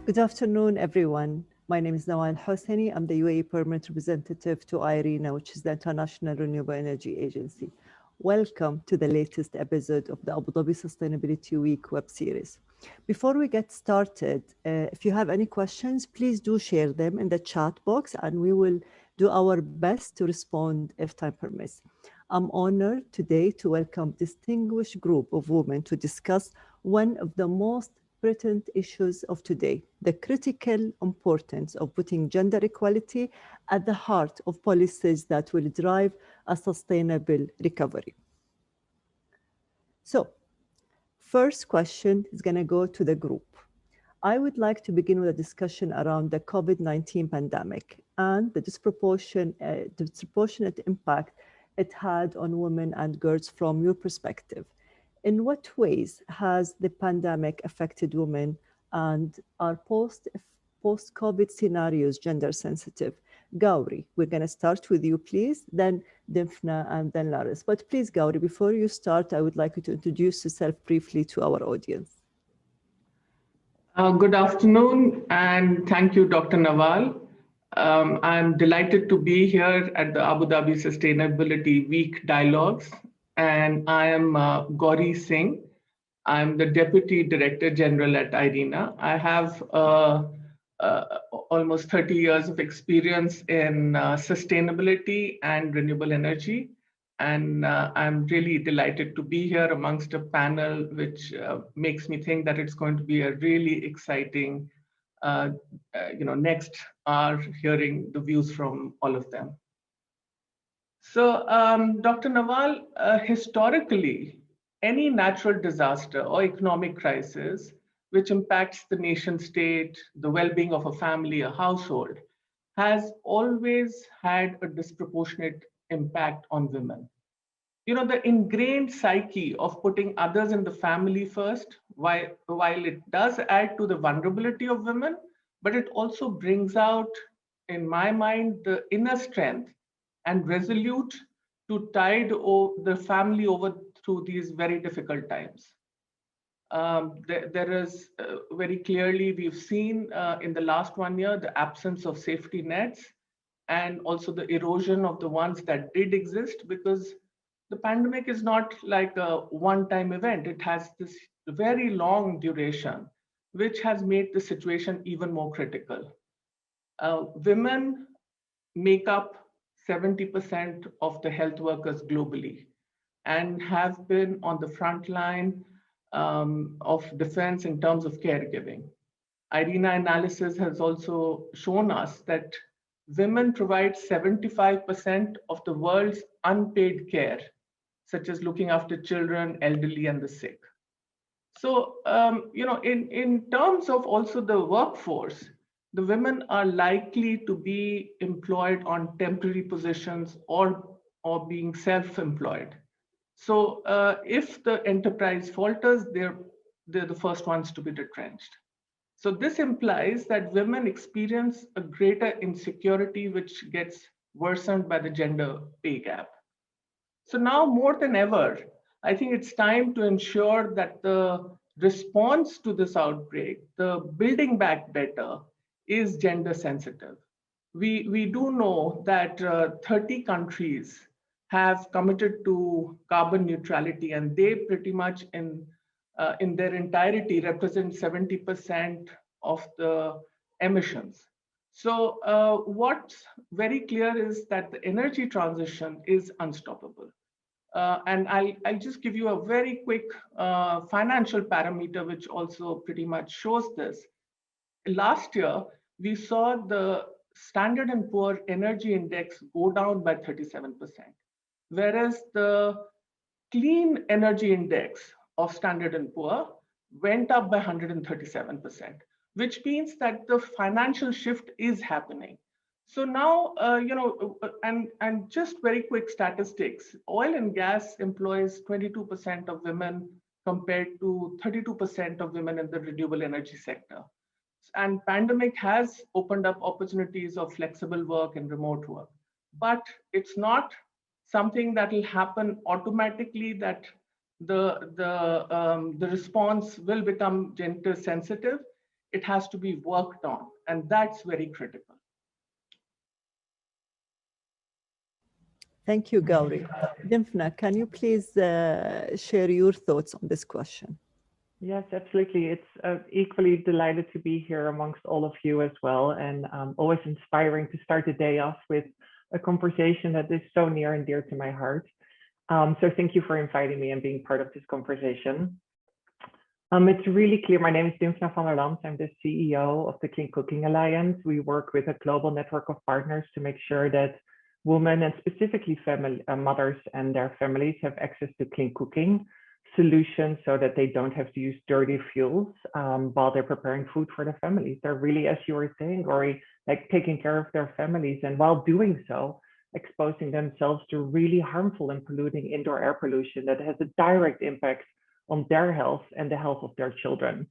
Good afternoon, everyone. My name is Nawal Al-Hosany. I'm the UAE Permanent Representative to IRENA, which is the International Renewable Energy Agency. Welcome to the latest episode of the Abu Dhabi Sustainability Week web series. Before we get started, if you have any questions, please do share them in the chat box and we will do our best to respond if time permits. I'm honored today to welcome a distinguished group of women to discuss one of the most pertinent issues of today, the critical importance of putting gender equality at the heart of policies that will drive a sustainable recovery. So, first question is going to go to the group. I would like to begin with a discussion around the COVID-19 pandemic and the disproportionate impact it had on women and girls from your perspective. In what ways has the pandemic affected women, and are post-COVID scenarios gender sensitive? Gauri, we're going to start with you, please, then Dymphna, and then Larice. But please, Gauri, before you start, I would like you to introduce yourself briefly to our audience. Good afternoon, and thank you, Dr. Nawal. I'm delighted to be here at the Abu Dhabi Sustainability Week Dialogues, and I am Gauri Singh. I'm the Deputy Director-General at IRENA. I have almost 30 years of experience in sustainability and renewable energy. And I'm really delighted to be here amongst a panel, which makes me think that it's going to be a really exciting, next hour hearing the views from all of them. So, Dr. Nawal, historically, any natural disaster or economic crisis which impacts the nation state, the well-being of a family, a household, has always had a disproportionate impact on women. You know, the ingrained psyche of putting others in the family first, while it does add to the vulnerability of women, but it also brings out, in my mind, the inner strength and resolute to tide the family over through these very difficult times. There is very clearly, we've seen in the last 1 year, the absence of safety nets and also the erosion of the ones that did exist, because the pandemic is not like a one-time event. It has this very long duration, which has made the situation even more critical. Women make up 70% of the health workers globally and have been on the front line of defense in terms of caregiving. IRENA analysis has also shown us that women provide 75% of the world's unpaid care, such as looking after children, elderly, and the sick. So, in terms of also the workforce, the women are likely to be employed on temporary positions or being self-employed. So if the enterprise falters, they're the first ones to be retrenched. So this implies that women experience a greater insecurity, which gets worsened by the gender pay gap. So now more than ever, I think it's time to ensure that the response to this outbreak, the building back better, is gender sensitive. We do know that 30 countries have committed to carbon neutrality, and they pretty much in their entirety represent 70% of the emissions. So what's very clear is that the energy transition is unstoppable. And I'll just give you a very quick financial parameter, which also pretty much shows this. Last year, we saw the Standard & Poor Energy Index go down by 37%, whereas the Clean Energy Index of Standard & Poor went up by 137%, which means that the financial shift is happening. So now, and just very quick statistics, oil and gas employs 22% of women compared to 32% of women in the renewable energy sector. And pandemic has opened up opportunities of flexible work and remote work, but it's not something that will happen automatically, that the response will become gender sensitive. it has to be worked on, and that's very critical. Thank you, Gauri. Dymphna, can you please share your thoughts on this question? Yes, absolutely. It's equally delighted to be here amongst all of you as well, and always inspiring to start the day off with a conversation that is so near and dear to my heart. So thank you for inviting me and being part of this conversation. It's really clear. My name is Dymphna van der Lampt. I'm the CEO of the Clean Cooking Alliance. We work with a global network of partners to make sure that women, and specifically mothers and their families, have access to clean cooking solutions so that they don't have to use dirty fuels while they're preparing food for their families. They're really, as you were saying, Gauri, like taking care of their families, and while doing so, exposing themselves to really harmful and polluting indoor air pollution that has a direct impact on their health and the health of their children.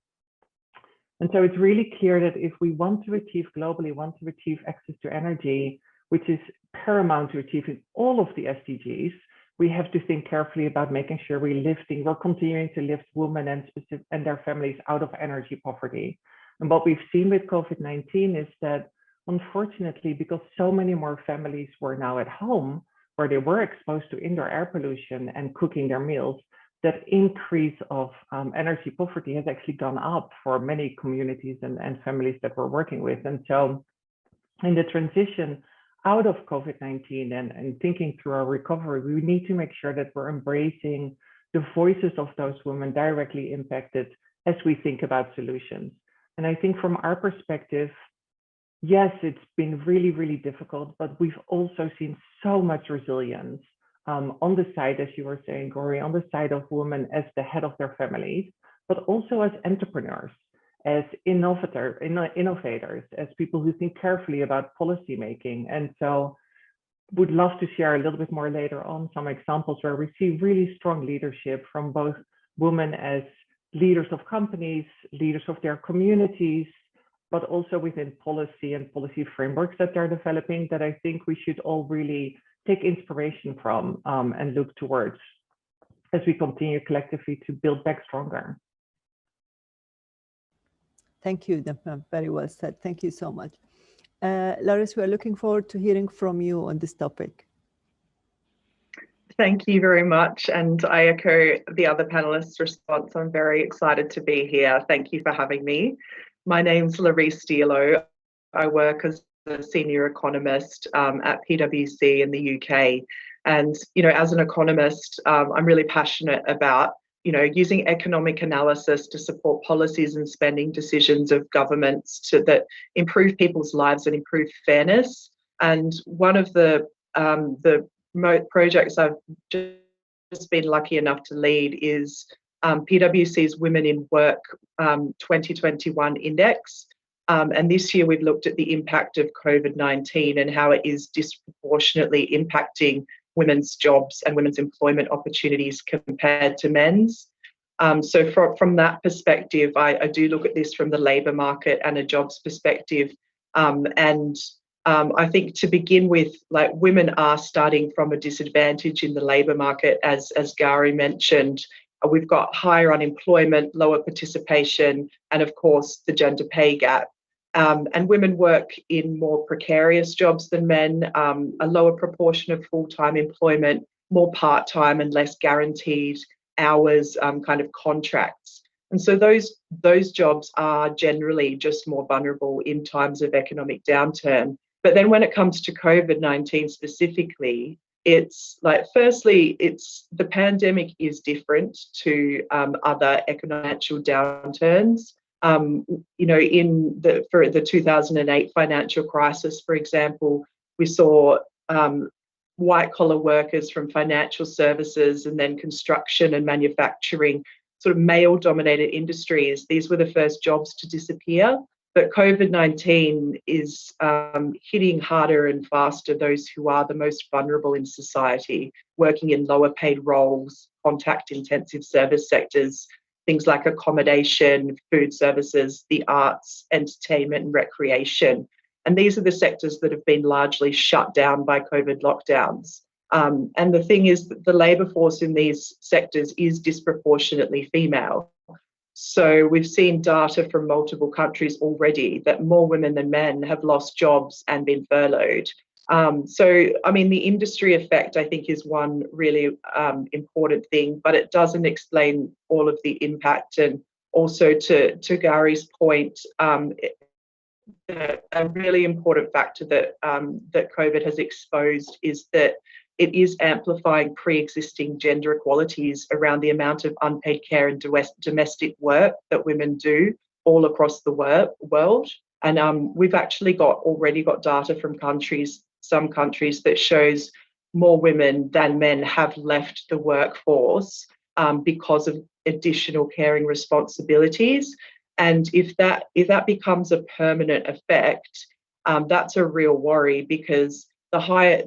And so it's really clear that if we want to achieve globally, want to achieve access to energy, which is paramount to achieving all of the SDGs, we have to think carefully about making sure we're continuing to lift women and their families out of energy poverty. And what we've seen with COVID-19 is that, unfortunately, because so many more families were now at home, where they were exposed to indoor air pollution and cooking their meals, that increase of energy poverty has actually gone up for many communities and families that we're working with. And so in the transition out of COVID-19 and thinking through our recovery, we need to make sure that we're embracing the voices of those women directly impacted as we think about solutions. And I think from our perspective, yes, it's been really, really difficult, but we've also seen so much resilience on the side, as you were saying, Gauri, on the side of women as the head of their families, but also as entrepreneurs, as innovators, as people who think carefully about policy making. And so would love to share a little bit more later on some examples where we see really strong leadership from both women as leaders of companies, leaders of their communities, but also within policy and policy frameworks that they're developing, that I think we should all really take inspiration from and look towards as we continue collectively to build back stronger. Thank you, Dymphna. Very well said. Thank you so much. Larice, we are looking forward to hearing from you on this topic. Thank you very much. And I echo the other panelists' response. I'm very excited to be here. Thank you for having me. My name's Larice Stielow. I work as a senior economist at PwC in the UK. And, as an economist, I'm really passionate about, using economic analysis to support policies and spending decisions of governments that improve people's lives and improve fairness. And one of the projects I've just been lucky enough to lead is PwC's Women in Work 2021 Index. And this year we've looked at the impact of COVID-19 and how it is disproportionately impacting women's jobs and women's employment opportunities compared to men's. So from that perspective, I do look at this from the labour market and a jobs perspective. I think to begin with, women are starting from a disadvantage in the labour market, as Gauri mentioned. We've got higher unemployment, lower participation, and of course the gender pay gap. And women work in more precarious jobs than men, a lower proportion of full-time employment, more part-time and less guaranteed hours kind of contracts. And so those jobs are generally just more vulnerable in times of economic downturn. But then when it comes to COVID-19 specifically, it's firstly, the pandemic is different to other economic downturns. For the 2008 financial crisis, for example, we saw white-collar workers from financial services and then construction and manufacturing, sort of male-dominated industries. These were the first jobs to disappear. But COVID-19 is hitting harder and faster those who are the most vulnerable in society, working in lower paid roles, contact-intensive service sectors, things like accommodation, food services, the arts, entertainment and recreation. And these are the sectors that have been largely shut down by COVID lockdowns. And the thing is that the labour force in these sectors is disproportionately female. So we've seen data from multiple countries already that more women than men have lost jobs and been furloughed. So, I mean, the industry effect, I think, is one really important thing, but it doesn't explain all of the impact. And also to Gauri's point, a really important factor that that COVID has exposed is that it is amplifying pre-existing gender inequalities around the amount of unpaid care and domestic work that women do all across the world. And we've actually already got data from some countries that shows more women than men have left the workforce because of additional caring responsibilities. And if that becomes a permanent effect, that's a real worry, because the higher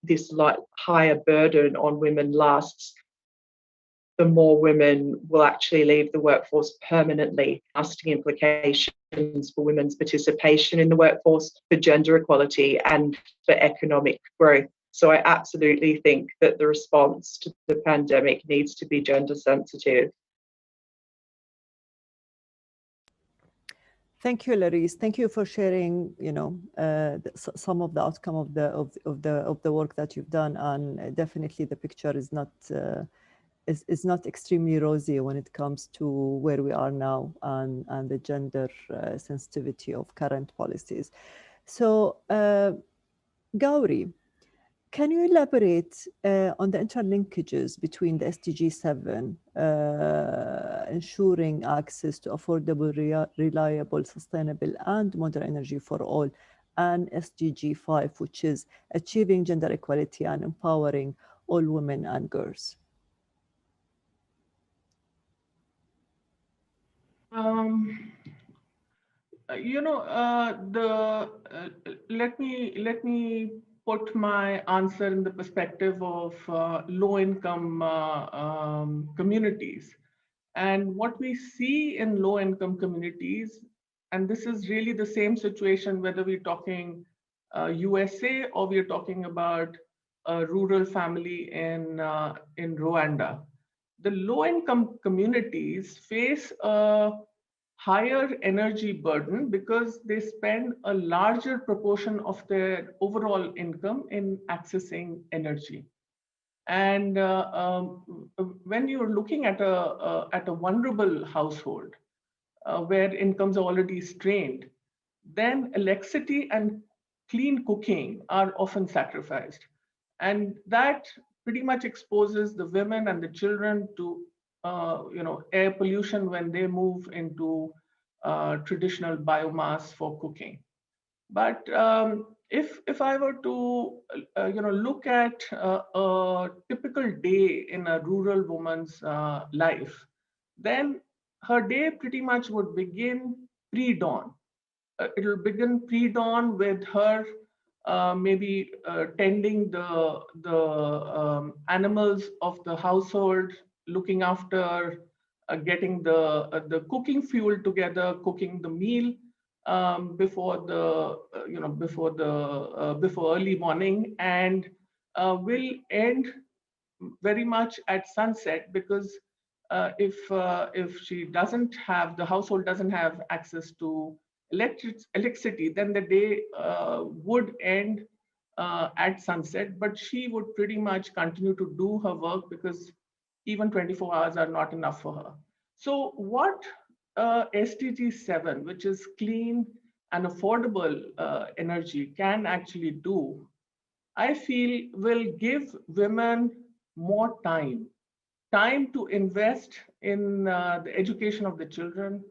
this higher burden on women lasts, the more women will actually leave the workforce permanently, lasting implications for women's participation in the workforce, for gender equality, and for economic growth. So I absolutely think that the response to the pandemic needs to be gender sensitive. Thank you, Larice. Thank you for sharing, some of the outcome of the work that you've done. And definitely, the picture is not extremely rosy when it comes to where we are now and the gender sensitivity of current policies. So, Gauri, can you elaborate on the interlinkages between the SDG 7, ensuring access to affordable, reliable, sustainable, and modern energy for all, and SDG 5, which is achieving gender equality and empowering all women and girls? Let me put my answer in the perspective of low-income communities. And what we see in low-income communities, and this is really the same situation whether we're talking USA or we're talking about a rural family in Rwanda. The low-income communities face a higher energy burden because they spend a larger proportion of their overall income in accessing energy. And when you're looking at a vulnerable household where incomes are already strained, then electricity and clean cooking are often sacrificed. And that pretty much exposes the women and the children to air pollution when they move into traditional biomass for cooking. But if I were to look at a typical day in a rural woman's life, then her day pretty much would begin pre-dawn. It'll begin pre-dawn with her maybe tending the animals of the household, looking after getting the cooking fuel together, cooking the meal before early morning, and will end very much at sunset, because if she doesn't have, the household doesn't have access to electricity, then the day would end at sunset, but she would pretty much continue to do her work because even 24 hours are not enough for her. So what SDG 7, which is clean and affordable energy, can actually do, I feel, will give women more time to invest in the education of the children,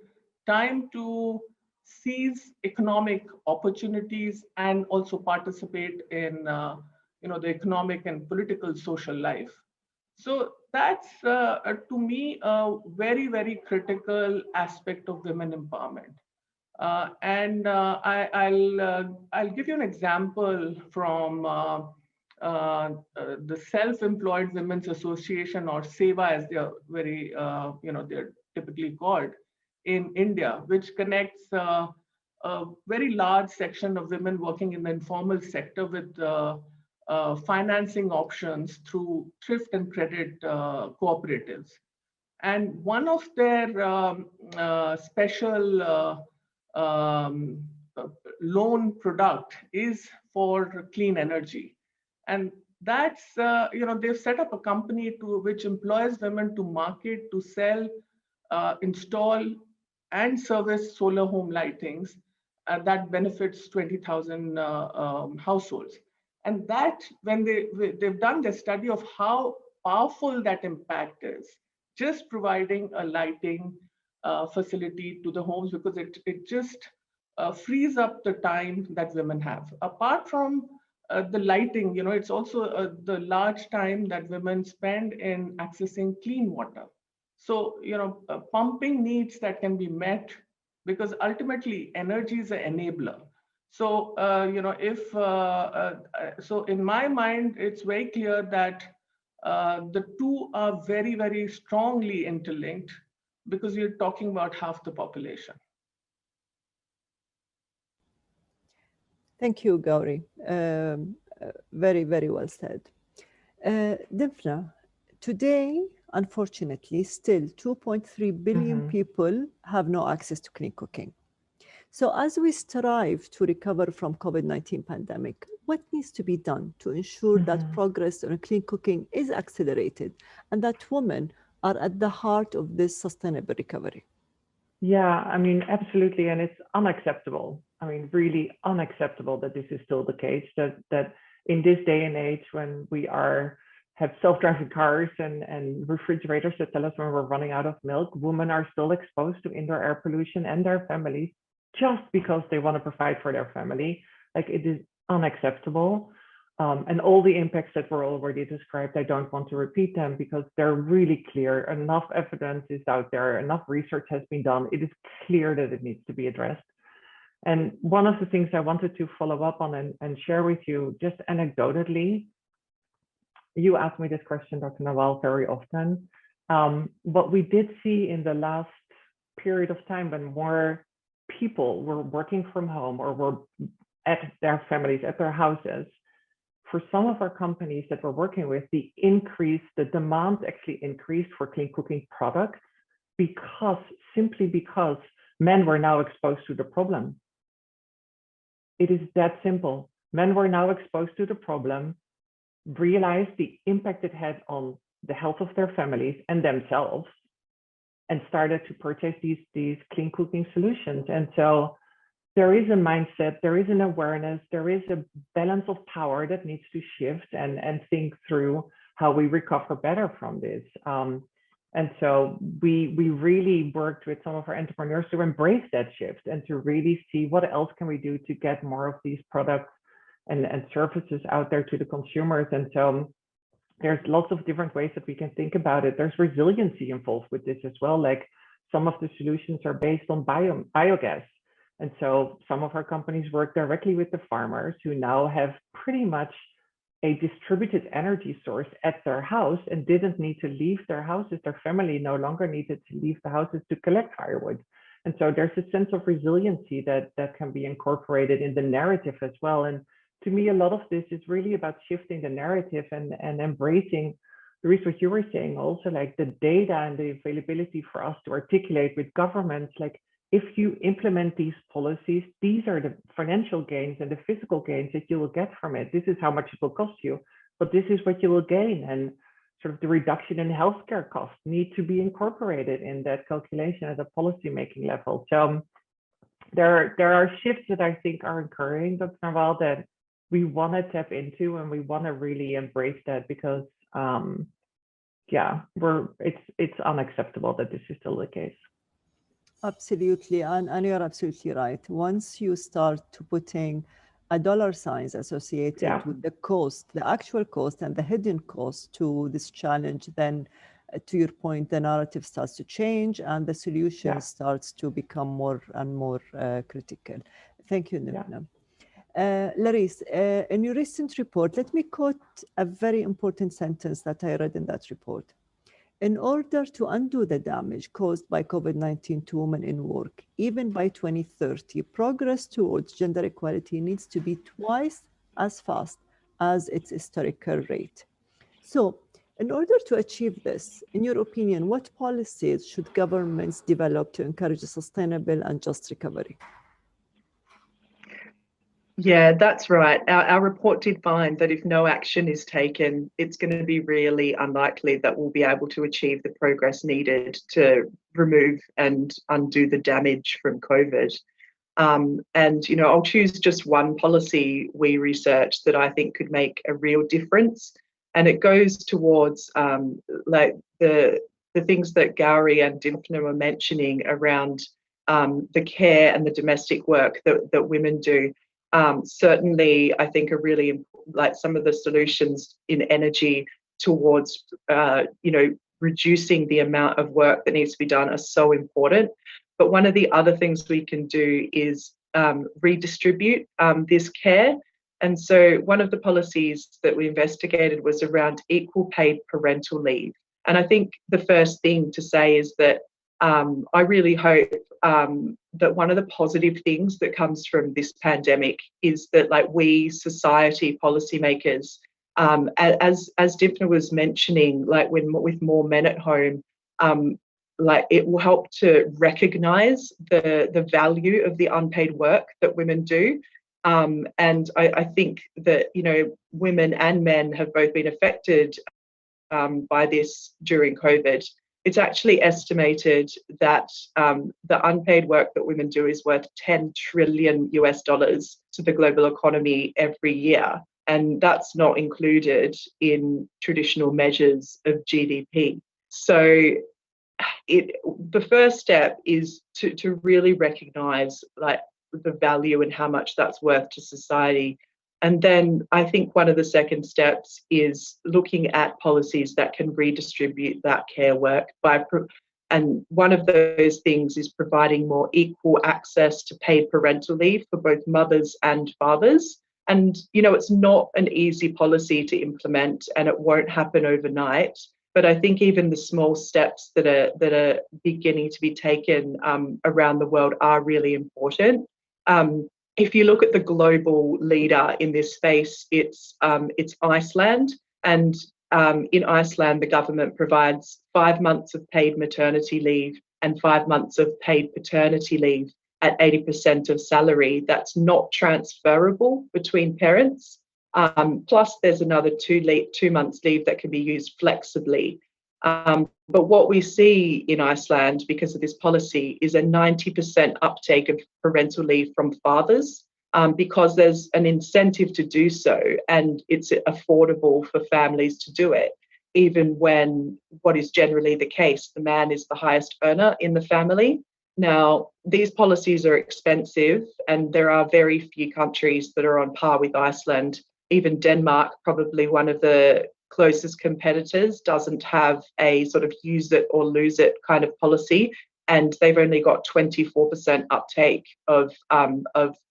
time to seize economic opportunities, and also participate in the economic and political social life. So that's to me a very, very critical aspect of women empowerment. I'll give you an example from the Self-Employed Women's Association, or SEWA as they're they're typically called in India, which connects a very large section of women working in the informal sector with financing options through thrift and credit cooperatives. And one of their special loan product is for clean energy. And that's, they've set up a company which employs women to market, to sell, install, and service solar home lightings that benefits 20,000 households. And that, when they've done the study of how powerful that impact is, just providing a lighting facility to the homes, because it just frees up the time that women have. Apart from the lighting, it's also the large time that women spend in accessing clean water. So, pumping needs that can be met, because ultimately energy is an enabler. So, so in my mind, it's very clear that the two are very, very strongly interlinked, because you're talking about half the population. Thank you, Gauri. Very, very well said. Dymphna, today, unfortunately, still 2.3 billion people have no access to clean cooking. So as we strive to recover from COVID-19 pandemic, what needs to be done to ensure that progress on clean cooking is accelerated and that women are at the heart of this sustainable recovery? Yeah, I mean, absolutely. And it's unacceptable. I mean, really unacceptable that this is still the case, that in this day and age when we have self-driving cars and refrigerators that tell us when we're running out of milk, women are still exposed to indoor air pollution and their families just because they want to provide for their family. Like, it is unacceptable. And all the impacts that were already described, I don't want to repeat them because they're really clear. Enough evidence is out there, enough research has been done. It is clear that it needs to be addressed. And one of the things I wanted to follow up on and share with you, just anecdotally, you asked me this question, Dr. Nawal, very often. What we did see in the last period of time when more people were working from home or were at their families, at their houses, for some of our companies that we're working with, the demand actually increased for clean cooking products simply because men were now exposed to the problem. It is that simple. Men were now exposed to the problem, realized the impact it had on the health of their families and themselves, and started to purchase these clean cooking solutions. And so there is a mindset, there is an awareness, there is a balance of power that needs to shift and think through how we recover better from this. And so we really worked with some of our entrepreneurs to embrace that shift and to really see what else can we do to get more of these products and services out there to the consumers. And so there's lots of different ways that we can think about it. There's resiliency involved with this as well. Like, some of the solutions are based on biogas. And so some of our companies work directly with the farmers who now have pretty much a distributed energy source at their house and didn't need to leave their houses. Their family no longer needed to leave the houses to collect firewood. And so there's a sense of resiliency that can be incorporated in the narrative as well. And to me, a lot of this is really about shifting the narrative and embracing, Larice, what you were saying also, like the data and the availability for us to articulate with governments, like, if you implement these policies, these are the financial gains and the physical gains that you will get from it. This is how much it will cost you, but this is what you will gain. And sort of the reduction in healthcare costs need to be incorporated in that calculation at a policymaking level. So there are shifts that I think are occurring, Dr. Nawal, that we want to tap into and we want to really embrace that because, it's unacceptable that this is still the case. Absolutely, and you're absolutely right. Once you start to putting a dollar signs associated with the cost, the actual cost and the hidden cost to this challenge, then to your point, the narrative starts to change and the solution starts to become more and more critical. Thank you, Dymphna. Larice, in your recent report, let me quote a very important sentence that I read in that report. In order to undo the damage caused by COVID-19 to women in work, even by 2030, progress towards gender equality needs to be twice as fast as its historical rate. So In order to achieve this, in your opinion, what policies should governments develop to encourage a sustainable and just recovery? Yeah, that's right. Our report did find that if no action is taken, it's going to be really unlikely that we'll be able to achieve the progress needed to remove and undo the damage from COVID. And, you know, I'll choose just one policy we researched that I think could make a real difference. And it goes towards like the things that Gauri and Dymphna were mentioning around the care and the domestic work that women do. Certainly, I think are really like some of the solutions in energy towards, you know, reducing the amount of work that needs to be done are so important. But one of the other things we can do is redistribute this care. And so one of the policies that we investigated was around equal paid parental leave. And I think the first thing to say is that I really hope that one of the positive things that comes from this pandemic is that, like, we society policymakers, as Dymphna was mentioning, like with more men at home, like it will help to recognise the value of the unpaid work that women do. And I think that, you know, women and men have both been affected by this during COVID. It's actually estimated that the unpaid work that women do is worth $10 trillion to the global economy every year. And that's not included in traditional measures of GDP. So the first step is to really recognise like the value and how much that's worth to society. And then I think one of the second steps is looking at policies that can redistribute that care work and one of those things is providing more equal access to paid parental leave for both mothers and fathers. And, you know, it's not an easy policy to implement and it won't happen overnight. But I think even the small steps that are beginning to be taken around the world are really important. If you look at the global leader in this space, it's Iceland. And in Iceland, the government provides 5 months of paid maternity leave and 5 months of paid paternity leave at 80% of salary. That's not transferable between parents. Plus, there's another 2 months leave that can be used flexibly. But what we see in Iceland, because of this policy, is a 90% uptake of parental leave from fathers because there's an incentive to do so, and it's affordable for families to do it, even when what is generally the case, the man is the highest earner in the family. Now, these policies are expensive, and there are very few countries that are on par with Iceland. Even Denmark, probably one of the closest competitors, doesn't have a sort of use it or lose it kind of policy, and they've only got 24% uptake of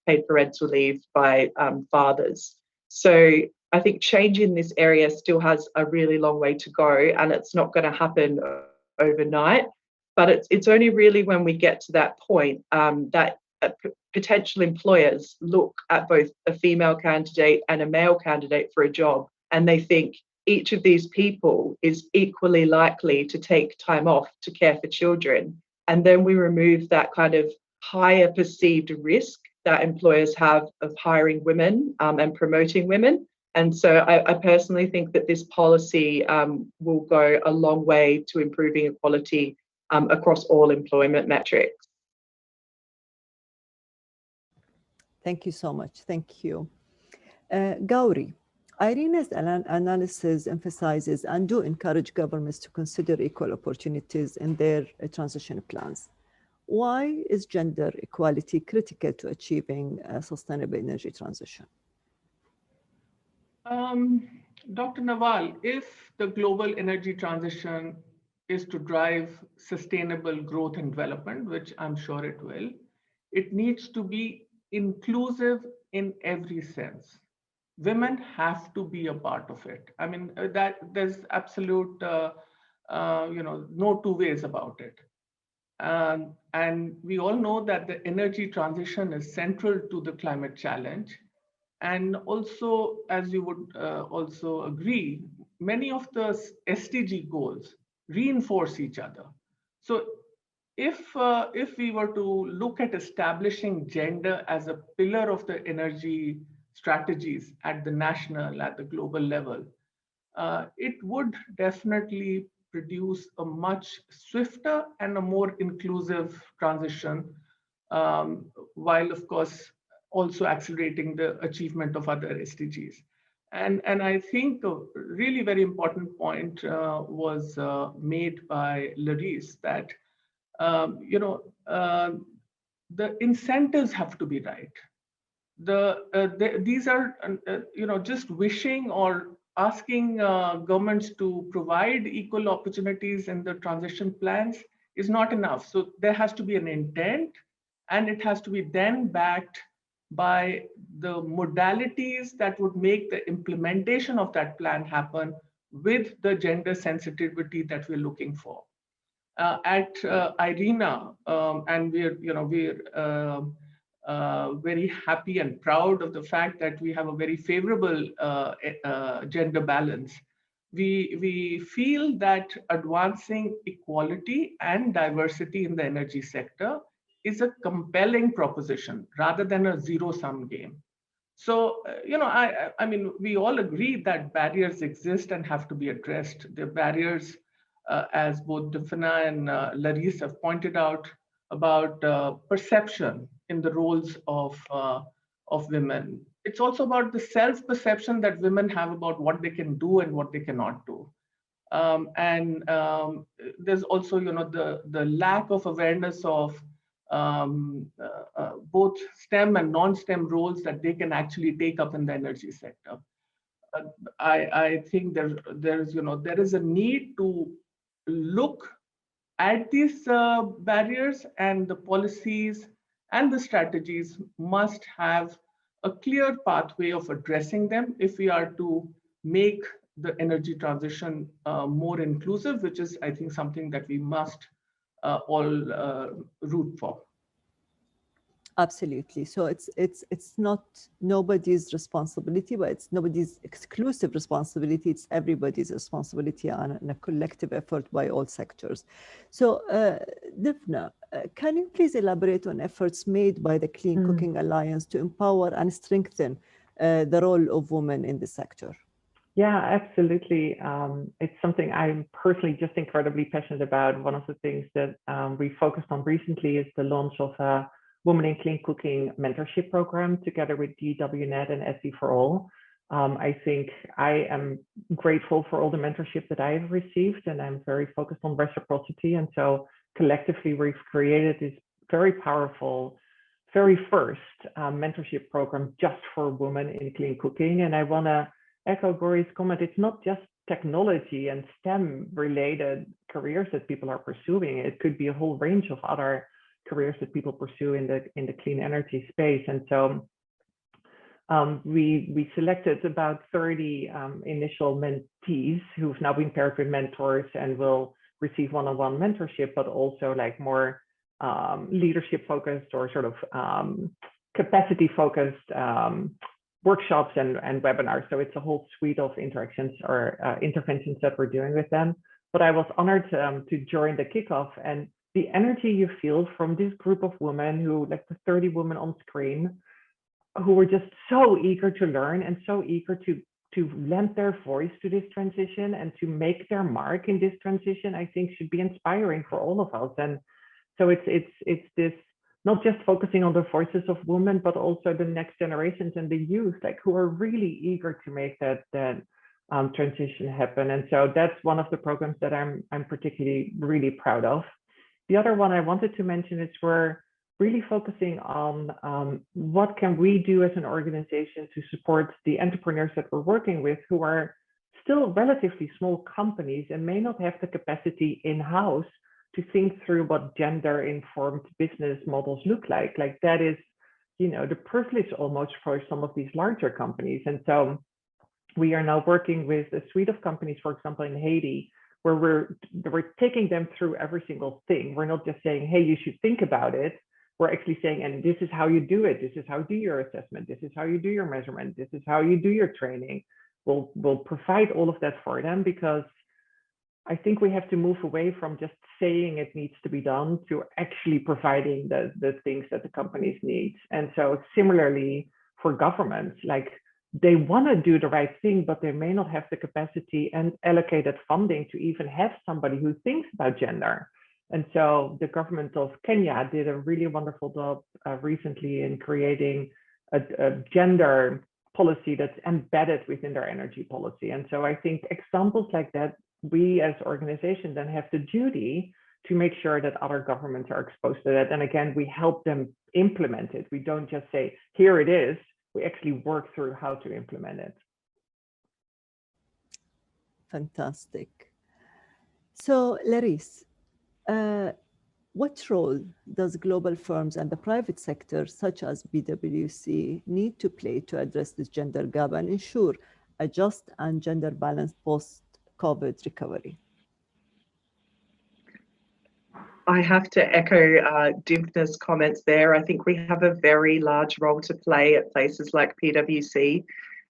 paid parental leave by fathers. So I think change in this area still has a really long way to go, and it's not going to happen overnight. But it's only really when we get to that point that potential employers look at both a female candidate and a male candidate for a job, and they think each of these people is equally likely to take time off to care for children. And then we remove that kind of higher perceived risk that employers have of hiring women and promoting women. And so I personally think that this policy will go a long way to improving equality across all employment metrics. Thank you so much. Thank you. Gauri, IRENA's analysis emphasizes and do encourage governments to consider equal opportunities in their transition plans. Why is gender equality critical to achieving a sustainable energy transition? Dr. Nawal, if the global energy transition is to drive sustainable growth and development, which I'm sure it will, it needs to be inclusive in every sense. Women have to be a part of it. I mean, that there's absolute, no two ways about it. And we all know that the energy transition is central to the climate challenge. And also, as you would also agree, many of the SDG goals reinforce each other. So if we were to look at establishing gender as a pillar of the energy strategies at the national, at the global level, it would definitely produce a much swifter and a more inclusive transition, while of course also accelerating the achievement of other SDGs. And I think a really very important point was made by Larice, that the incentives have to be right. These are just wishing or asking governments to provide equal opportunities in the transition plans is not enough. So there has to be an intent, and it has to be then backed by the modalities that would make the implementation of that plan happen with the gender sensitivity that we're looking for. At IRENA, and we're very happy and proud of the fact that we have a very favorable gender balance. We feel that advancing equality and diversity in the energy sector is a compelling proposition rather than a zero-sum game. So, I mean, we all agree that barriers exist and have to be addressed. The barriers, as both Dymphna and Larice have pointed out, about perception in the roles of women. It's also about the self-perception that women have about what they can do and what they cannot do. There's also, the lack of awareness of both STEM and non-STEM roles that they can actually take up in the energy sector. I think there is a need to look at these barriers, and the policies and the strategies must have a clear pathway of addressing them if we are to make the energy transition more inclusive, which is, I think, something that we must all root for. Absolutely. So it's not nobody's responsibility, but it's nobody's exclusive responsibility. It's everybody's responsibility and a collective effort by all sectors. So Dymphna, can you please elaborate on efforts made by the Clean Cooking Alliance to empower and strengthen the role of women in the sector? Yeah, absolutely. It's something I'm personally just incredibly passionate about. One of the things that we focused on recently is the launch of a Women in Clean Cooking mentorship program together with DWNet and SE for All. I think I am grateful for all the mentorship that I've received, and I'm very focused on reciprocity. And so collectively, we've created this very powerful, very first mentorship program just for women in clean cooking. And I want to echo Gauri's comment. It's not just technology and STEM related careers that people are pursuing. It could be a whole range of other careers that people pursue in the clean energy space. And so we selected about 30 initial mentees who've now been paired with mentors and will receive one-on-one mentorship, but also like more leadership focused or sort of capacity focused workshops and webinars. So it's a whole suite of interactions or interventions that we're doing with them. But I was honored to join the kickoff, and the energy you feel from this group of women, who, like the 30 women on screen, who were just so eager to learn and so eager to lend their voice to this transition and to make their mark in this transition, I think should be inspiring for all of us. And so it's this, not just focusing on the voices of women, but also the next generations and the youth, like, who are really eager to make that transition happen. And so that's one of the programs that I'm particularly really proud of. The other one I wanted to mention is we're really focusing on what can we do as an organization to support the entrepreneurs that we're working with, who are still relatively small companies and may not have the capacity in-house to think through what gender-informed business models look like. Like, that is, the privilege almost for some of these larger companies. And so we are now working with a suite of companies, for example, in Haiti, where we're taking them through every single thing. We're not just saying, hey, you should think about it. We're actually saying, and this is how you do it. This is how you do your assessment. This is how you do your measurement. This is how you do your training. will provide all of that for them, because I think we have to move away from just saying it needs to be done to actually providing the things that the companies need. And so similarly for governments, like they want to do the right thing, but they may not have the capacity and allocated funding to even have somebody who thinks about gender. And so the government of Kenya did a really wonderful job recently in creating a gender policy that's embedded within their energy policy. And so I think examples like that, we as organizations then have the duty to make sure that other governments are exposed to that. And again, we help them implement it. We don't just say, here it is. We actually work through how to implement it. Fantastic. So Larice, what role does global firms and the private sector, such as BWC, need to play to address this gender gap and ensure a just and gender balanced post-COVID recovery? I have to echo Dymphna's comments there. I think we have a very large role to play at places like PwC.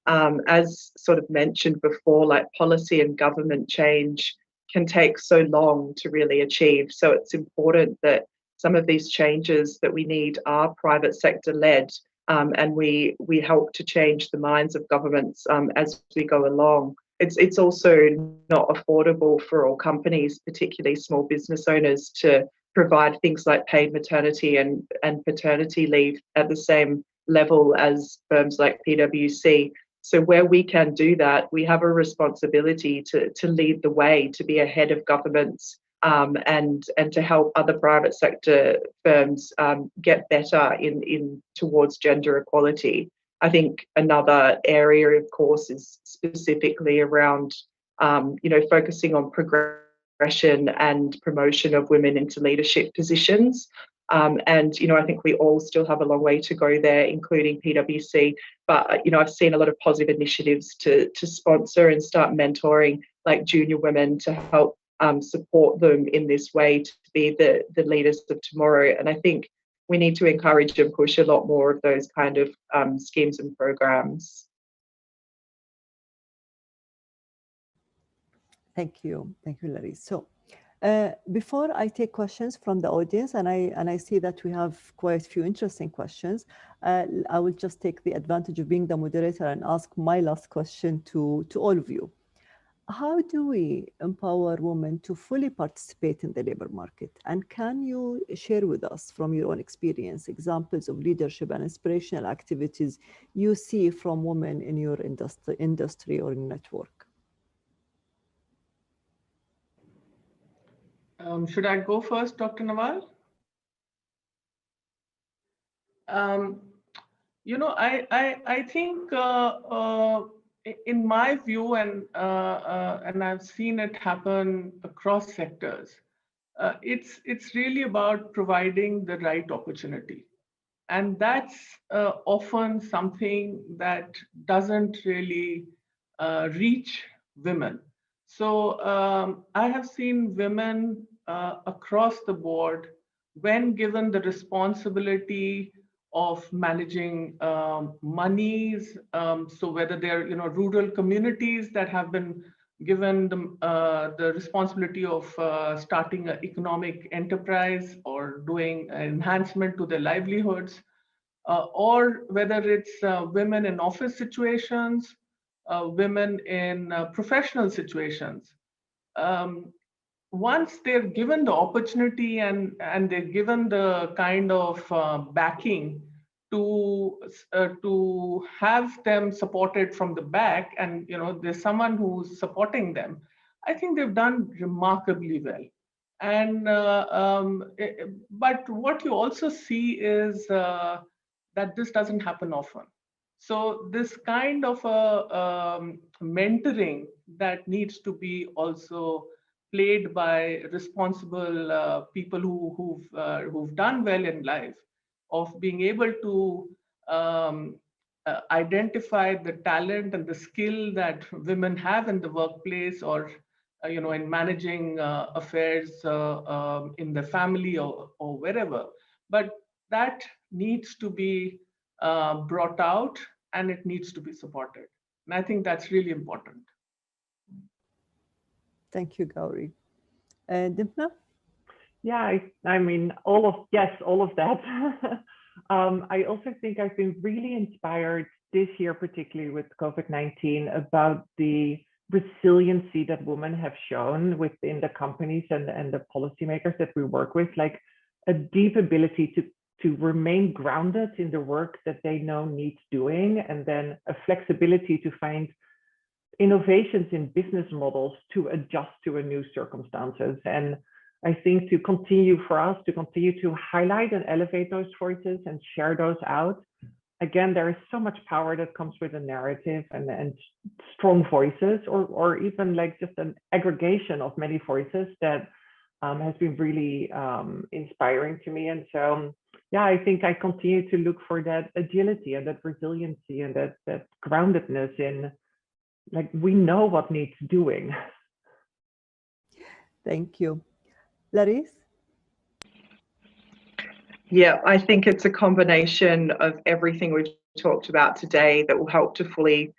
As sort of mentioned before, like policy and government change can take so long to really achieve. So it's important that some of these changes that we need are private sector led, and we help to change the minds of governments as we go along. It's also not affordable for all companies, particularly small business owners, to provide things like paid maternity and paternity leave at the same level as firms like PwC. So where we can do that, we have a responsibility to lead the way, to be ahead of governments, and to help other private sector firms get better in towards gender equality. I think another area, of course, is specifically around, focusing on progression and promotion of women into leadership positions. And, I think we all still have a long way to go there, including PwC. But, I've seen a lot of positive initiatives to sponsor and start mentoring like junior women to help support them in this way to be the leaders of tomorrow. And I think we need to encourage and push a lot more of those kind of schemes and programs. Thank you, Larice. So before I take questions from the audience, and I see that we have quite a few interesting questions, I will just take the advantage of being the moderator and ask my last question to all of you. How do we empower women to fully participate in the labor market? And can you share with us from your own experience examples of leadership and inspirational activities you see from women in your industry or network? Should I go first, Dr. Nawal? I think in my view, and I've seen it happen across sectors, it's really about providing the right opportunity. And that's often something that doesn't really reach women. So I have seen women across the board, when given the responsibility of managing monies, so whether they're rural communities that have been given the responsibility of starting an economic enterprise or doing enhancement to their livelihoods, or whether it's women in office situations, women in professional situations. Once they're given the opportunity and they're given the kind of backing to have them supported from the back, and there's someone who's supporting them, I think they've done remarkably well. And but what you also see is that this doesn't happen often. So this kind of mentoring that needs to be also played by responsible people who've done well in life, of being able to identify the talent and the skill that women have in the workplace, or in managing affairs in the family or wherever. But that needs to be brought out, and it needs to be supported. And I think that's really important. Thank you, Gauri. Dymphna? Yeah, I mean, all of that. I also think I've been really inspired this year, particularly with COVID-19, about the resiliency that women have shown within the companies and the policymakers that we work with, like a deep ability to remain grounded in the work that they know needs doing, and then a flexibility to find innovations in business models to adjust to a new circumstances. And I think for us to continue to highlight and elevate those voices and share those out. Again, there is so much power that comes with a narrative and strong voices, or even like just an aggregation of many voices that has been really inspiring to me. And so, yeah, I think I continue to look for that agility and that resiliency and that groundedness in, like, we know what needs doing. Thank you. Larice? Yeah, I think it's a combination of everything we've talked about today that will help to fully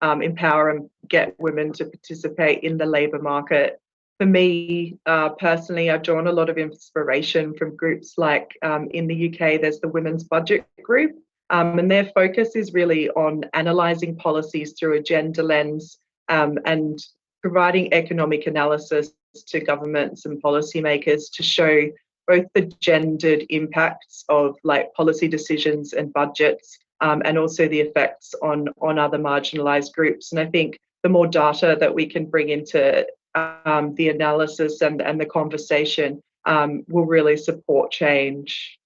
empower and get women to participate in the labour market. For me, personally, I've drawn a lot of inspiration from groups like in the UK, there's the Women's Budget Group, and their focus is really on analysing policies through a gender lens and providing economic analysis to governments and policymakers to show both the gendered impacts of like policy decisions and budgets, and also the effects on other marginalised groups. And I think the more data that we can bring into the analysis and the conversation will really support change.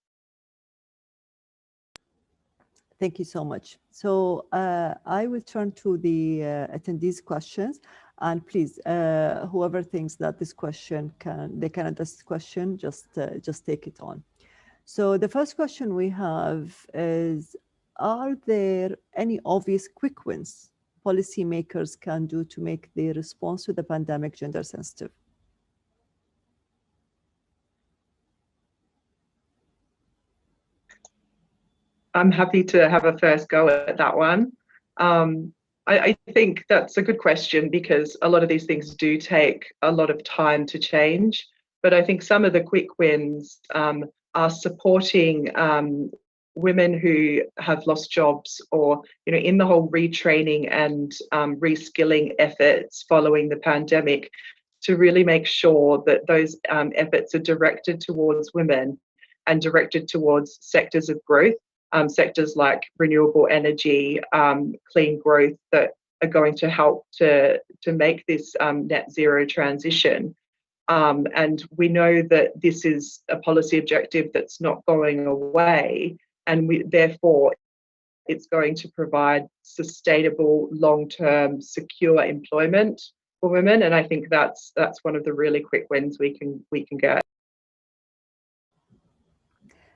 Thank you so much. So I will turn to the attendees' questions. And please, whoever thinks that this question they can address this question, just take it on. So the first question we have is, are there any obvious quick wins policymakers can do to make their response to the pandemic gender sensitive? I'm happy to have a first go at that one. I think that's a good question because a lot of these things do take a lot of time to change. But I think some of the quick wins are supporting women who have lost jobs, or in the whole retraining and reskilling efforts following the pandemic, to really make sure that those efforts are directed towards women and directed towards sectors of growth. Sectors like renewable energy, clean growth, that are going to help to make this net zero transition. And we know that this is a policy objective that's not going away, and therefore it's going to provide sustainable, long-term, secure employment for women. And I think that's one of the really quick wins we can get.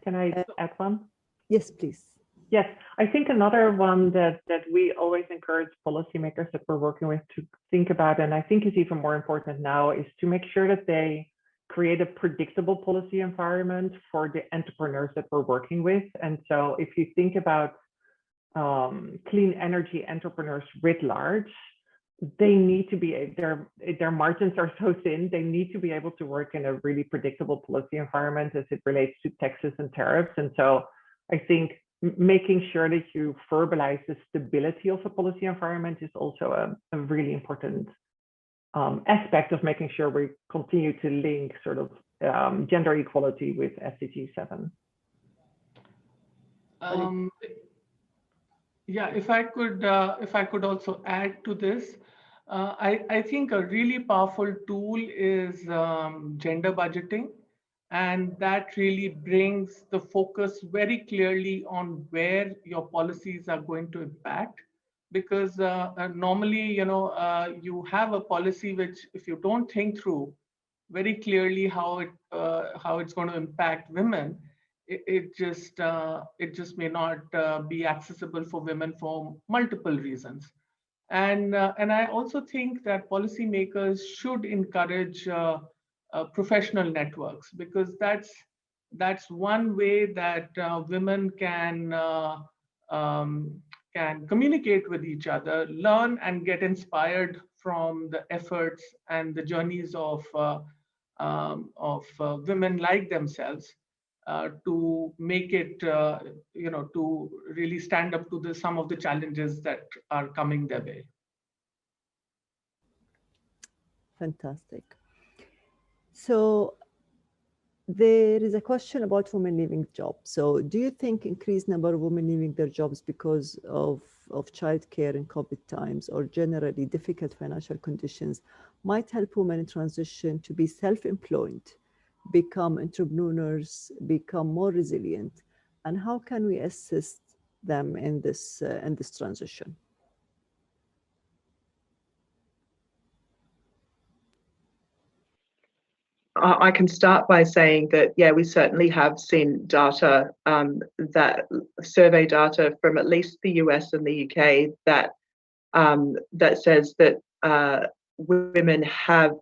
Can I add one? Yes, please. Yes, I think another one that we always encourage policymakers that we're working with to think about, and I think is even more important now, is to make sure that they create a predictable policy environment for the entrepreneurs that we're working with. And so if you think about clean energy entrepreneurs writ large, they need to be, their margins are so thin, they need to be able to work in a really predictable policy environment as it relates to taxes and tariffs. And so I think making sure that you verbalize the stability of a policy environment is also a really important aspect of making sure we continue to link sort of gender equality with SDG 7. Yeah, if I could also add to this, I think a really powerful tool is gender budgeting. And that really brings the focus very clearly on where your policies are going to impact. Because normally, you have a policy which, if you don't think through very clearly how it's going to impact women, it just may not be accessible for women for multiple reasons. And I also think that policymakers should encourage professional networks, because that's one way that women can can communicate with each other, learn and get inspired from the efforts and the journeys of women like themselves, to make it, to really stand up to some of the challenges that are coming their way. Fantastic. So there is a question about women leaving jobs. So do you think increased number of women leaving their jobs because of childcare in COVID times or generally difficult financial conditions might help women in transition to be self-employed, become entrepreneurs, become more resilient? And how can we assist them in this transition? I can start by saying that, yeah, we certainly have seen data, that survey data from at least the US and the UK that says that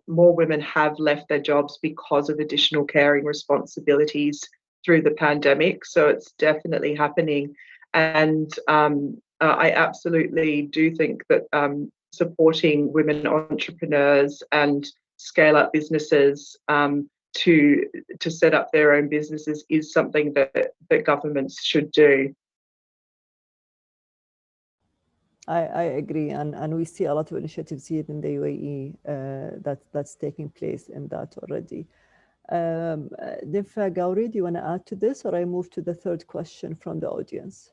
more women have left their jobs because of additional caring responsibilities through the pandemic. So it's definitely happening. And I absolutely do think that supporting women entrepreneurs and scale up businesses to set up their own businesses is something that governments should do. I agree, and we see a lot of initiatives here in the UAE that's taking place in that already. Dymphna, Gauri, do you want to add to this, or I move to the third question from the audience?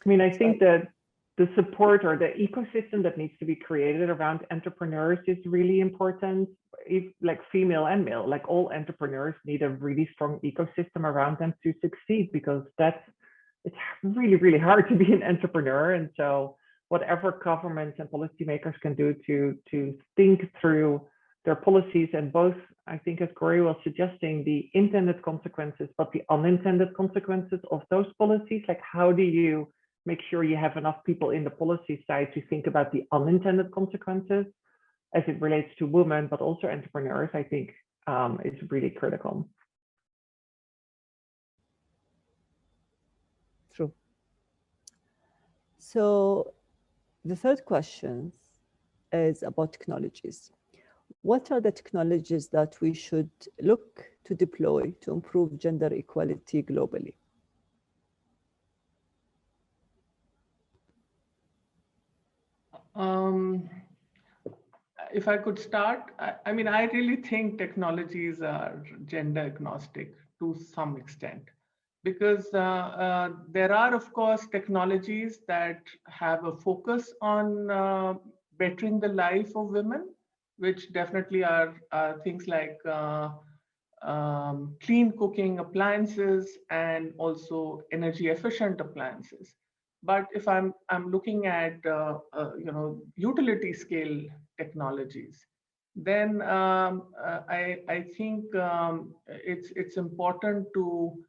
I mean, I think that the support or the ecosystem that needs to be created around entrepreneurs is really important. Like female and male, like all entrepreneurs need a really strong ecosystem around them to succeed, because it's really, really hard to be an entrepreneur. And so whatever governments and policymakers can do to think through their policies, and both, I think as Gauri was suggesting, the intended consequences, but the unintended consequences of those policies, like how do you make sure you have enough people in the policy side to think about the unintended consequences as it relates to women, but also entrepreneurs, I think is really critical. True. So the third question is about technologies. What are the technologies that we should look to deploy to improve gender equality globally? If I could start, I mean, I really think technologies are gender agnostic to some extent, because there are, of course, technologies that have a focus on bettering the life of women, which definitely are things like clean cooking appliances and also energy efficient appliances. But if I'm looking at utility scale technologies, then I think it's important to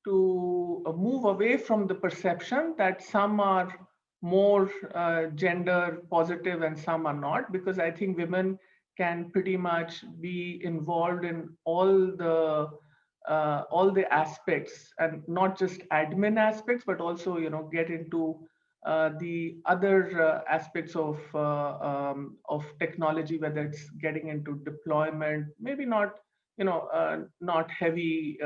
move away from the perception that some are more gender positive and some are not, because I think women can pretty much be involved in all the aspects, and not just admin aspects, but also get into the other aspects of technology, whether it's getting into deployment, maybe not not heavy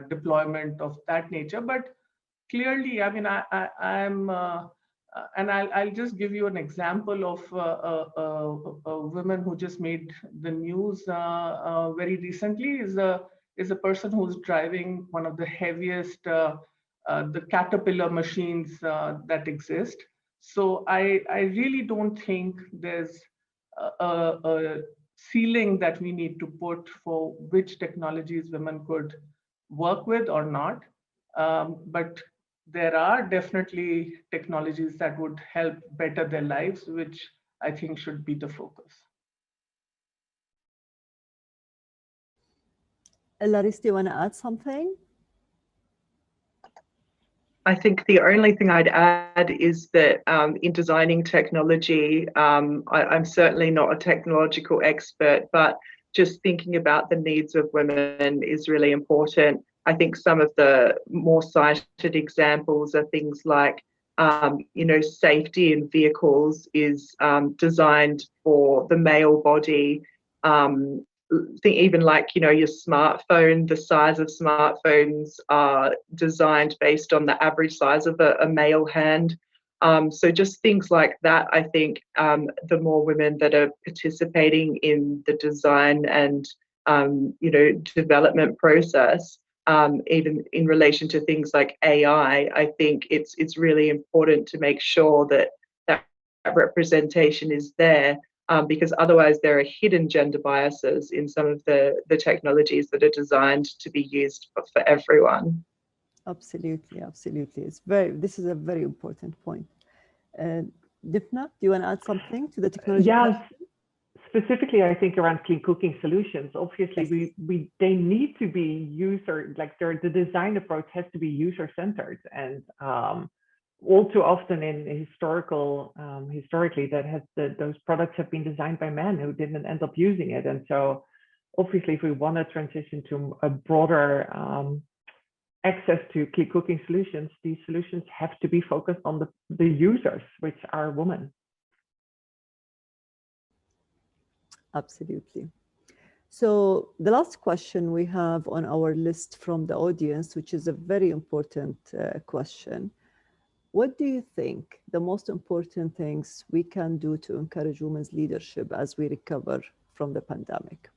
deployment of that nature, but clearly, I mean, I'm and I'll just give you an example of a woman who just made the news very recently. Is a person who's driving one of the heaviest the Caterpillar machines that exist. So I really don't think there's a ceiling that we need to put for which technologies women could work with or not. But there are definitely technologies that would help better their lives, which I think should be the focus. Larice, do you want to add something? I think the only thing I'd add is that in designing technology, I'm certainly not a technological expert, but just thinking about the needs of women is really important. I think some of the more cited examples are things like, safety in vehicles is designed for the male body. Even like, your smartphone, the size of smartphones are designed based on the average size of a male hand. So just things like that, I think the more women that are participating in the design and, development process, even in relation to things like AI, I think it's really important to make sure that that representation is there, because otherwise there are hidden gender biases in some of the technologies that are designed to be used for everyone. Absolutely, absolutely. This is a very important point. Dymphna, do you want to add something to the technology? Yes. Specifically, I think around clean cooking solutions, obviously, yes. They need to be the design approach has to be user-centered, and all too often historically those products have been designed by men who didn't end up using it. And so obviously, if we want to transition to a broader access to clean cooking solutions, these solutions have to be focused on the users, which are women. Absolutely. So the last question we have on our list from the audience, which is a very important question. What do you think the most important things we can do to encourage women's leadership as we recover from the pandemic?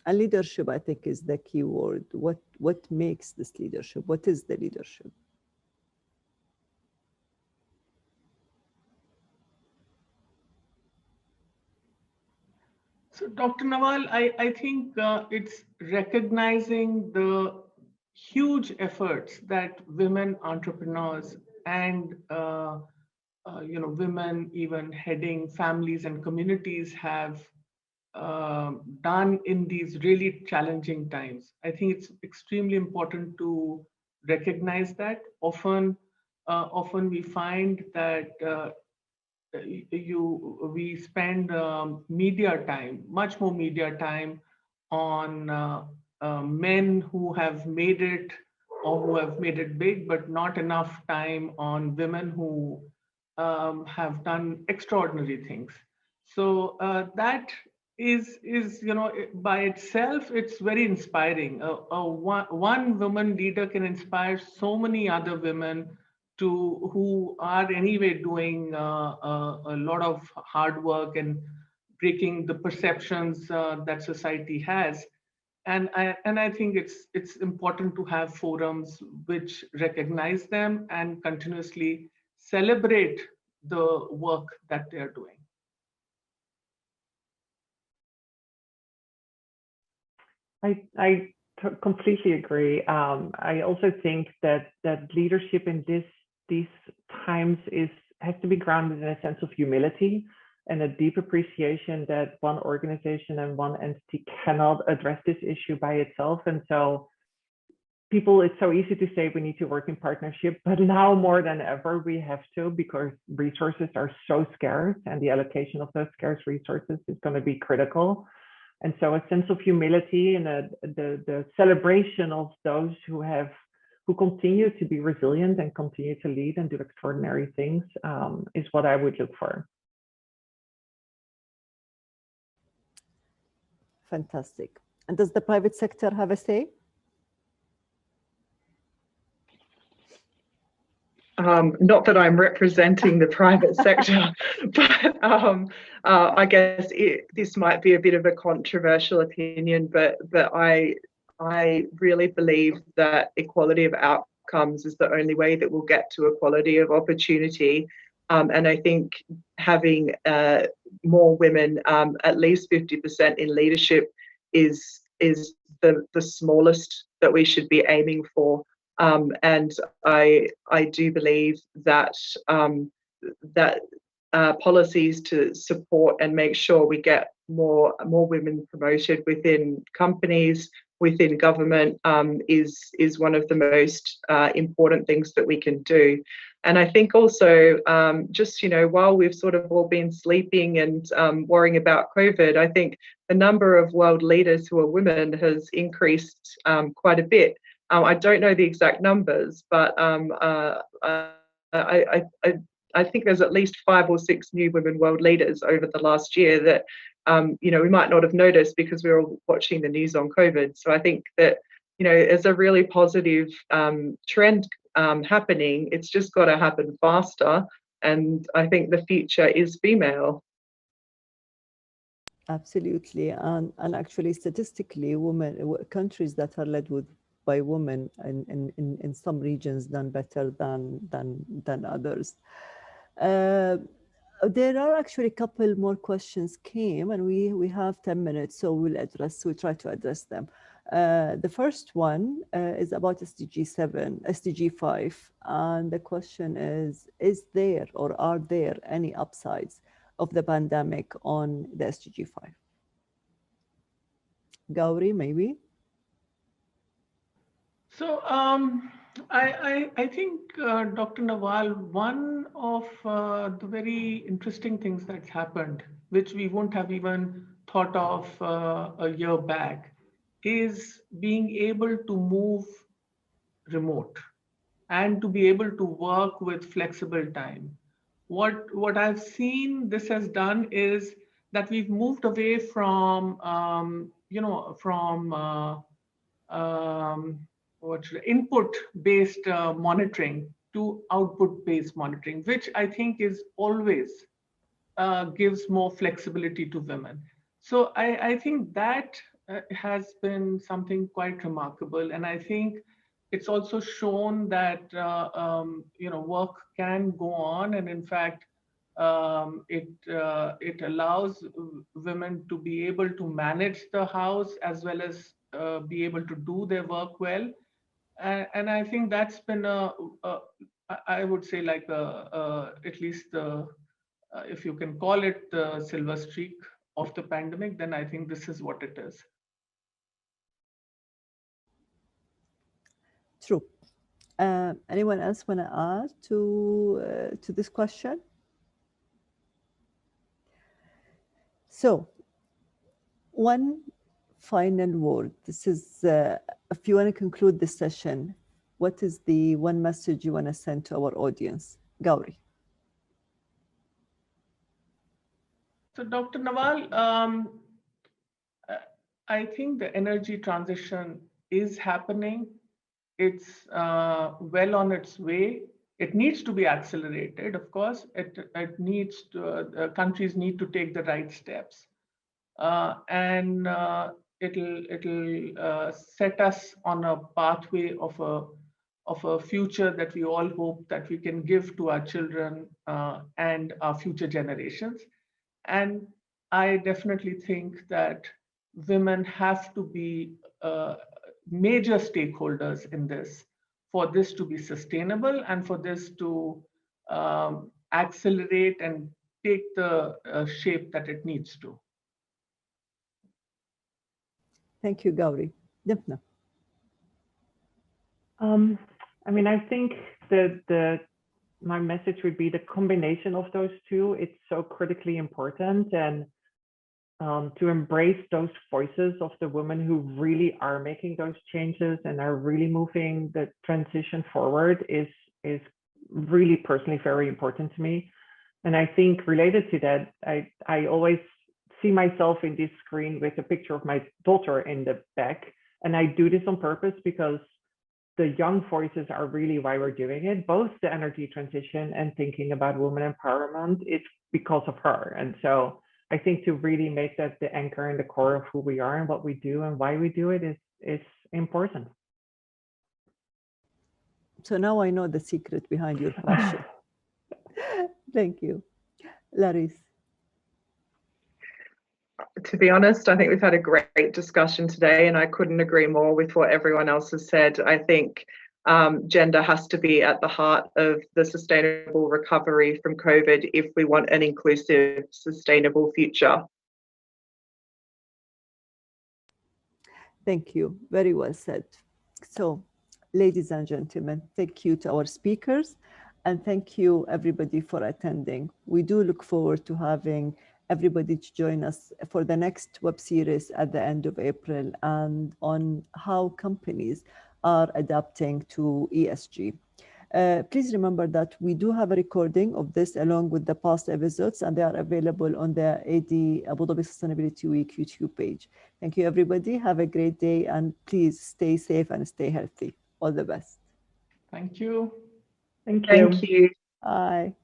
And leadership, I think, is the key word. What makes this leadership? What is the leadership? So, Dr. Nawal, I think it's recognizing the huge efforts that women entrepreneurs and women even heading families and communities have done in these really challenging times. I think it's extremely important to recognize that. Often we find that we spend much more media time on men who have made it or who have made it big, but not enough time on women who have done extraordinary things. So that is by itself, it's very inspiring. One woman leader can inspire so many other women who are anyway doing a lot of hard work and breaking the perceptions that society has. And I think it's important to have forums which recognize them and continuously celebrate the work that they are doing. I completely agree. I also think that leadership in these times has to be grounded in a sense of humility and a deep appreciation that one organization and one entity cannot address this issue by itself. And so it's so easy to say we need to work in partnership, but now more than ever, we have to, because resources are so scarce and the allocation of those scarce resources is going to be critical. And so a sense of humility and the celebration of those who continue to be resilient and continue to lead and do extraordinary things is what I would look for. Fantastic. And does the private sector have a say? Not that I'm representing the private sector, but I guess this might be a bit of a controversial opinion, but I really believe that equality of outcomes is the only way that we'll get to equality of opportunity. And I think having more women, at least 50% in leadership, is the smallest that we should be aiming for. And I do believe that policies to support and make sure we get more women promoted within companies, within government, is one of the most important things that we can do. And I think also, just while we've sort of all been sleeping and worrying about COVID, I think the number of world leaders who are women has increased quite a bit. I don't know the exact numbers, but I think there's at least 5 or 6 new women world leaders over the last year that, we might not have noticed because we were all watching the news on COVID. So I think that, it's a really positive trend happening. It's just got to happen faster. And I think the future is female. Absolutely. And actually, statistically, countries that are led by women in some regions done better than others. There are actually a couple more questions came, and we have 10 minutes, so we'll try to address them. The first one is about SDG 5, and the question is there or are there any upsides of the pandemic on the SDG 5? Gauri, maybe? So I think, Dr. Nawal, one of the very interesting things that's happened, which we wouldn't have even thought of a year back, is being able to move remote and to be able to work with flexible time. What I've seen this has done is that we've moved away from input-based monitoring to output-based monitoring, which I think is always gives more flexibility to women. So I think that has been something quite remarkable, and I think it's also shown that work can go on, and in fact, it allows women to be able to manage the house as well as be able to do their work well, and I think that's been I would say like at least if you can call it the silver streak of the pandemic, then I think this is what it is. True. Anyone else want to add to this question? So, one final word. This is, if you want to conclude this session, what is the one message you want to send to our audience? Gauri. So, Dr. Nawal, I think the energy transition is happening. It's well on its way. It needs to be accelerated, of course. It needs to, countries need to take the right steps, and it'll set us on a pathway of a future that we all hope that we can give to our children and our future generations. And I definitely think that women have to be major stakeholders in this for this to be sustainable and for this to accelerate and take the shape that it needs to. Thank you, Gauri. Dymphna. I think my message would be the combination of those two. It's so critically important, and to embrace those voices of the women who really are making those changes and are really moving the transition forward is really personally very important to me. And I think related to that, I always see myself in this screen with a picture of my daughter in the back. And I do this on purpose because the young voices are really why we're doing it. Both the energy transition and thinking about women empowerment, it's because of her. And so I think to really make that the anchor and the core of who we are and what we do and why we do it is important. So now I know the secret behind your passion. Thank you. Larice. To be honest, I think we've had a great discussion today, and I couldn't agree more with what everyone else has said. I think gender has to be at the heart of the sustainable recovery from COVID if we want an inclusive, sustainable future. Thank you. Very well said. So, ladies and gentlemen, thank you to our speakers, and thank you everybody for attending. We do look forward to having everybody to join us for the next web series at the end of April, and on how companies are adapting to ESG. Please remember that we do have a recording of this along with the past episodes, and they are available on the AD Abu Dhabi Sustainability Week YouTube page. Thank you, everybody. Have a great day, and please stay safe and stay healthy. All the best. Thank you. Thank you. Thank you. Bye.